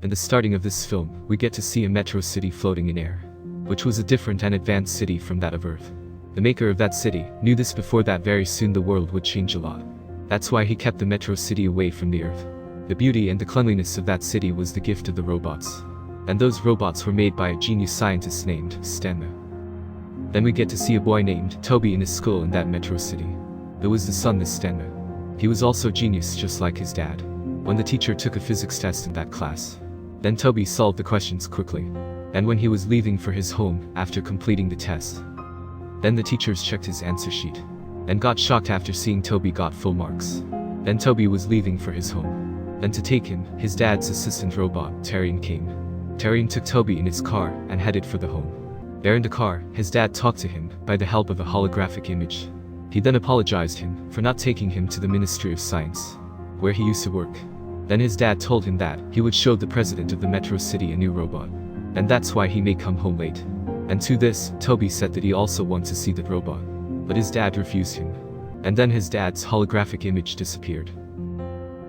In the starting of this film, we get to see a metro city floating in air, which was a different and advanced city from that of Earth. The maker of that city knew this before that very soon the world would change a lot. That's why he kept the metro city away from the Earth. The beauty and the cleanliness of that city was the gift of the robots. And those robots were made by a genius scientist named Cineber. Then we get to see a boy named Toby in his school in that metro city. It was the son of Cineber. He was also genius just like his dad. When the teacher took a physics test in that class, then Toby solved the questions quickly. And when he was leaving for his home after completing the test, then the teachers checked his answer sheet and got shocked after seeing Toby got full marks. Then Toby was leaving for his home. Then to take him, his dad's assistant robot, Terrian, came. Terrian took Toby in his car and headed for the home. There in the car, his dad talked to him by the help of a holographic image. He then apologized him for not taking him to the Ministry of Science, where he used to work. Then his dad told him that he would show the president of the metro city a new robot, and that's why he may come home late. And to this, Toby said that he also wants to see that robot, but his dad refused him. And then his dad's holographic image disappeared.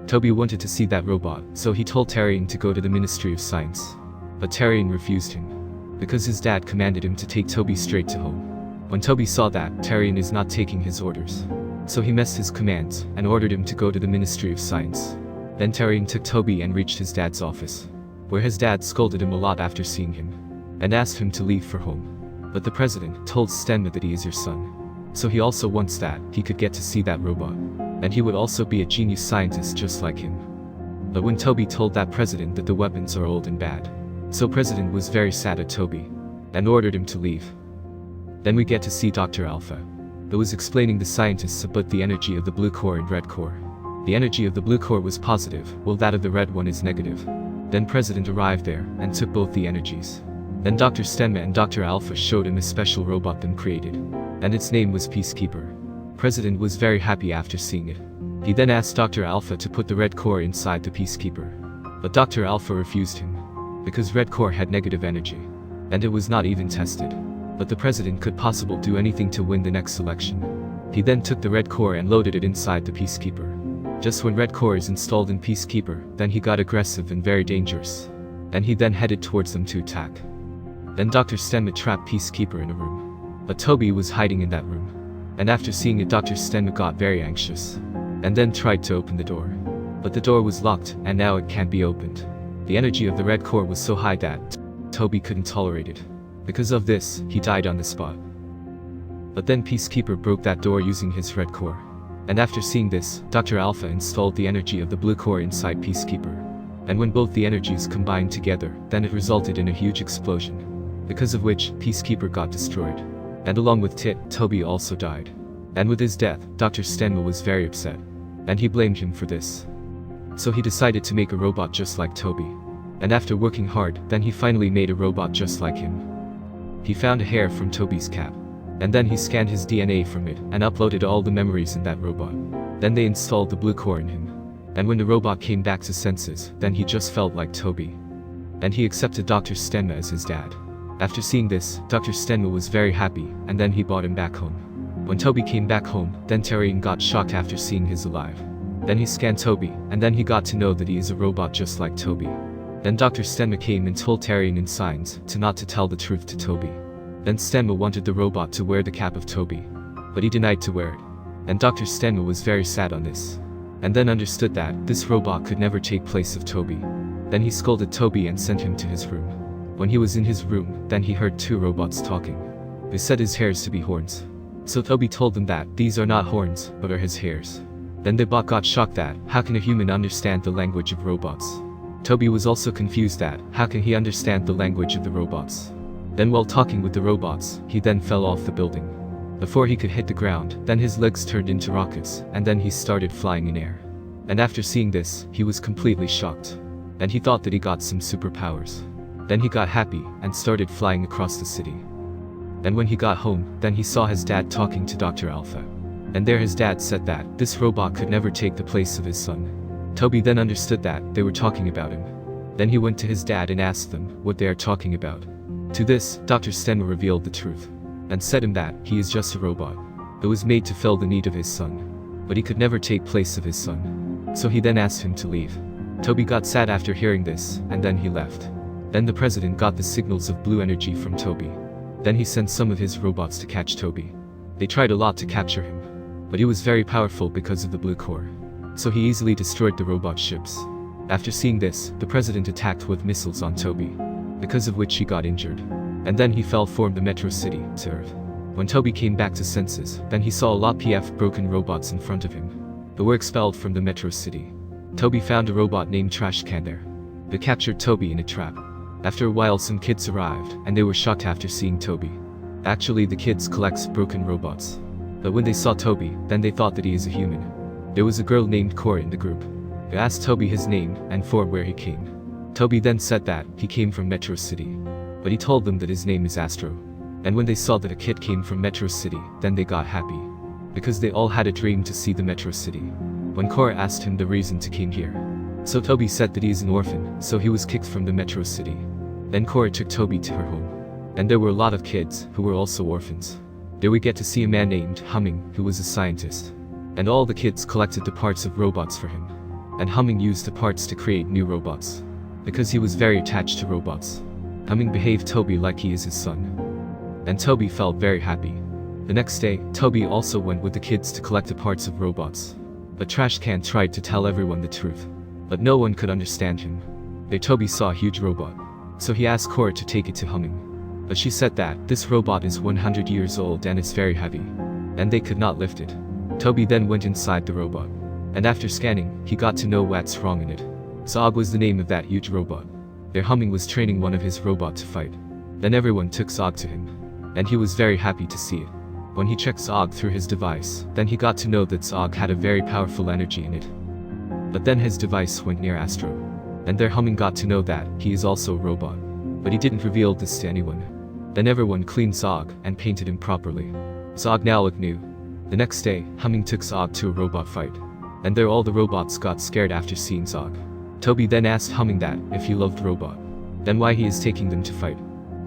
Toby wanted to see that robot, so he told Terrian to go to the Ministry of Science. But Terrian refused him, because his dad commanded him to take Toby straight to home. When Toby saw that Terrian is not taking his orders, so he messed his commands and ordered him to go to the Ministry of Science. Then Terrian took Toby and reached his dad's office, where his dad scolded him a lot after seeing him, and asked him to leave for home. But the president told Cineber that he is your son, so he also wants that he could get to see that robot, and he would also be a genius scientist just like him. But when Toby told that president that the weapons are old and bad, so president was very sad at Toby, and ordered him to leave. Then we get to see Dr. Alpha, who was explaining the scientists about the energy of the blue core and red core. The energy of the blue core was positive, while that of the red one is negative. Then President arrived there and took both the energies. Then Dr. Cineber and Dr. Alpha showed him a special robot them created, and its name was Peacekeeper. President was very happy after seeing it. He then asked Dr. Alpha to put the red core inside the Peacekeeper. But Dr. Alpha refused him, because red core had negative energy, and it was not even tested. But the president could possibly do anything to win the next election. He then took the red core and loaded it inside the Peacekeeper. Just when red core is installed in Peacekeeper, then he got aggressive and very dangerous. And he then headed towards them to attack. Then Dr. Cineber trapped Peacekeeper in a room. But Toby was hiding in that room. And after seeing it, Dr. Cineber got very anxious, and then tried to open the door. But the door was locked, and now it can't be opened. The energy of the red core was so high that Toby couldn't tolerate it. Because of this, he died on the spot. But then Peacekeeper broke that door using his red core. And after seeing this, Dr. Alpha installed the energy of the blue core inside Peacekeeper. And when both the energies combined together, then it resulted in a huge explosion, because of which Peacekeeper got destroyed. And along with Toby also died. And with his death, Dr. Cineber was very upset, and he blamed him for this. So he decided to make a robot just like Toby. And after working hard, then he finally made a robot just like him. He found a hair from Toby's cap, and then he scanned his DNA from it and uploaded all the memories in that robot. Then they installed the blue core in him. And when the robot came back to senses, then he just felt like Toby. And he accepted Dr. Cineber as his dad. After seeing this, Dr. Cineber was very happy, and then he brought him back home. When Toby came back home, then Terrian got shocked after seeing his alive. Then he scanned Toby, and then he got to know that he is a robot just like Toby. Then Dr. Cineber came and told Terrian in signs not to tell the truth to Toby. Then Cineber wanted the robot to wear the cap of Toby, but he denied to wear it. And Dr. Cineber was very sad on this, and then understood that this robot could never take place of Toby. Then he scolded Toby and sent him to his room. When he was in his room, then he heard two robots talking. They said his hairs to be horns. So Toby told them that these are not horns, but are his hairs. Then the bot got shocked that how can a human understand the language of robots? Toby was also confused that how can he understand the language of the robots? Then while talking with the robots, he then fell off the building. Before he could hit the ground, then his legs turned into rockets, and then he started flying in air. And after seeing this, he was completely shocked. And he thought that he got some superpowers. Then he got happy, and started flying across the city. And when he got home, then he saw his dad talking to Dr. Alpha. And there his dad said that this robot could never take the place of his son. Toby then understood that they were talking about him. Then he went to his dad and asked them what they are talking about. To this, Dr. Cineber revealed the truth, and said him that he is just a robot. It was made to fill the need of his son, but he could never take place of his son. So he then asked him to leave. Toby got sad after hearing this, and then he left. Then the president got the signals of blue energy from Toby. Then he sent some of his robots to catch Toby. They tried a lot to capture him, but he was very powerful because of the blue core. So he easily destroyed the robot ships. After seeing this, the president attacked with missiles on Toby, because of which he got injured. And then he fell from the metro city to Earth. When Toby came back to senses, then he saw a lot of broken robots in front of him. They were expelled from the metro city. Toby found a robot named Trash Can there. They captured Toby in a trap. After a while some kids arrived, and they were shocked after seeing Toby. Actually the kids collects broken robots. But when they saw Toby, then they thought that he is a human. There was a girl named Cora in the group. They asked Toby his name and for where he came. Toby then said that he came from Metro City. But he told them that his name is Astro. And when they saw that a kid came from Metro City, then they got happy. Because they all had a dream to see the Metro City. When Cora asked him the reason to came here. So Toby said that he is an orphan, so he was kicked from the Metro City. Then Cora took Toby to her home. And there were a lot of kids who were also orphans. There we get to see a man named Humming, who was a scientist. And all the kids collected the parts of robots for him. And Humming used the parts to create new robots. Because he was very attached to robots. Humming behaved Toby like he is his son. And Toby felt very happy. The next day, Toby also went with the kids to collect the parts of robots. But Trash Can tried to tell everyone the truth. But no one could understand him. There Toby saw a huge robot. So he asked Cora to take it to Humming. But she said that this robot is 100 years old and it's very heavy. And they could not lift it. Toby then went inside the robot. And after scanning, he got to know what's wrong in it. Zog was the name of that huge robot. Their Humming was training one of his robots to fight. Then everyone took Zog to him. And he was very happy to see it. When he checked Zog through his device, then he got to know that Zog had a very powerful energy in it. But then his device went near Astro. And their Humming got to know that he is also a robot. But he didn't reveal this to anyone. Then everyone cleaned Zog and painted him properly. Zog now looked new. The next day, Humming took Zog to a robot fight. And there all the robots got scared after seeing Zog. Toby then asked Humming that if he loved robot, then why he is taking them to fight.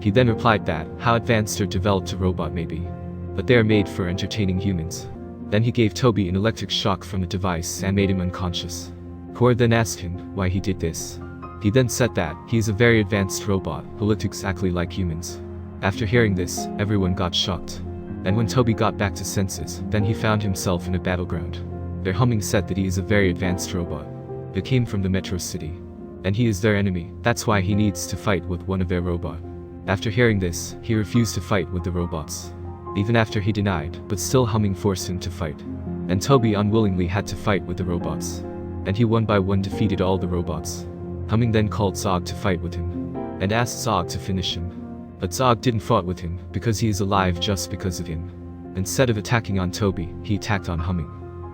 He then replied that how advanced or developed a robot may be, but they are made for entertaining humans. Then he gave Toby an electric shock from a device and made him unconscious. Cora then asked him why he did this. He then said that he is a very advanced robot who looked exactly like humans. After hearing this, everyone got shocked. And when Toby got back to senses, then he found himself in a battleground. Their Humming said that he is a very advanced robot. They came from the Metro City. And he is their enemy, that's why he needs to fight with one of their robot. After hearing this, he refused to fight with the robots. Even after he denied, but still Humming forced him to fight. And Toby unwillingly had to fight with the robots. And he one by one defeated all the robots. Humming then called Zog to fight with him. And asked Zog to finish him. But Zog didn't fight with him, because he is alive just because of him. Instead of attacking on Toby, he attacked on Humming.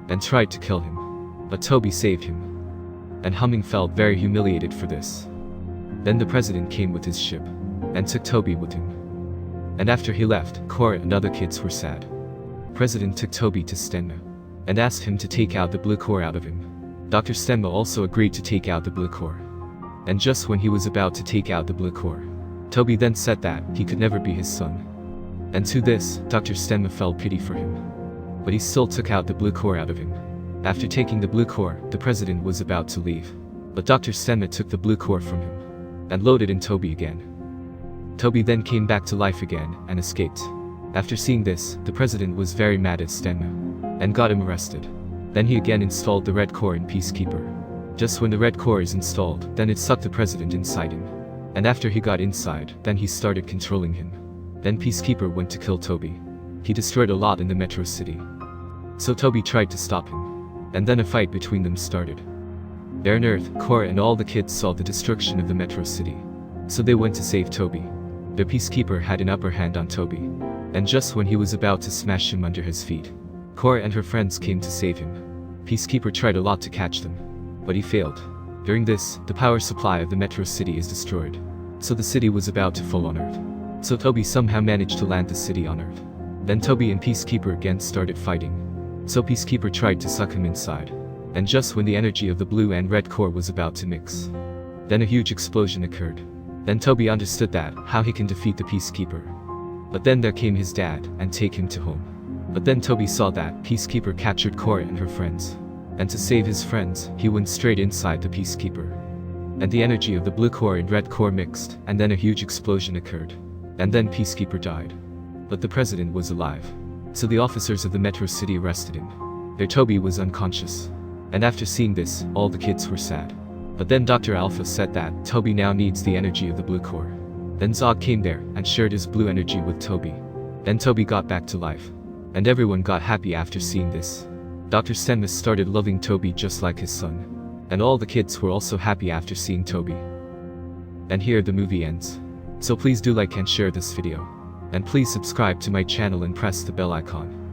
And tried to kill him. But Toby saved him. And Humming felt very humiliated for this. Then the president came with his ship. And took Toby with him. And after he left, Cora and other kids were sad. President took Toby to Stenma. And asked him to take out the blue core out of him. Dr. Stenma also agreed to take out the blue core. And just when he was about to take out the blue core, Toby then said that he could never be his son. And to this, Dr. Stenma felt pity for him. But he still took out the blue core out of him. After taking the blue core, the president was about to leave. But Dr. Stenma took the blue core from him. And loaded in Toby again. Toby then came back to life again and escaped. After seeing this, the president was very mad at Stenma. And got him arrested. Then he again installed the red core in Peacekeeper. Just when the red core is installed, then it sucked the president inside him. And after he got inside, then he started controlling him. Then Peacekeeper went to kill Toby. He destroyed a lot in the Metro City. So Toby tried to stop him. And then a fight between them started. There on Earth, Cora and all the kids saw the destruction of the Metro City. So they went to save Toby. The Peacekeeper had an upper hand on Toby. And just when he was about to smash him under his feet, Cora and her friends came to save him. Peacekeeper tried a lot to catch them. But he failed. During this, the power supply of the Metro City is destroyed. So the city was about to fall on Earth. So Toby somehow managed to land the city on Earth. Then Toby and Peacekeeper again started fighting. So Peacekeeper tried to suck him inside. And just when the energy of the blue and red core was about to mix, then a huge explosion occurred. Then Toby understood that, how he can defeat the Peacekeeper. But then there came his dad, and take him to home. But then Toby saw that Peacekeeper captured Cora and her friends. And to save his friends, he went straight inside the Peacekeeper. And the energy of the blue core and red core mixed, and then a huge explosion occurred. And then Peacekeeper died. But the president was alive. So the officers of the Metro City arrested him. Their Toby was unconscious. And after seeing this, all the kids were sad. But then Dr. Alpha said that Toby now needs the energy of the blue core. Then Zog came there and shared his blue energy with Toby. Then Toby got back to life. And everyone got happy after seeing this. Dr. Stenmus started loving Toby just like his son. And all the kids were also happy after seeing Toby. And here the movie ends. So please do like and share this video. And please subscribe to my channel and press the bell icon.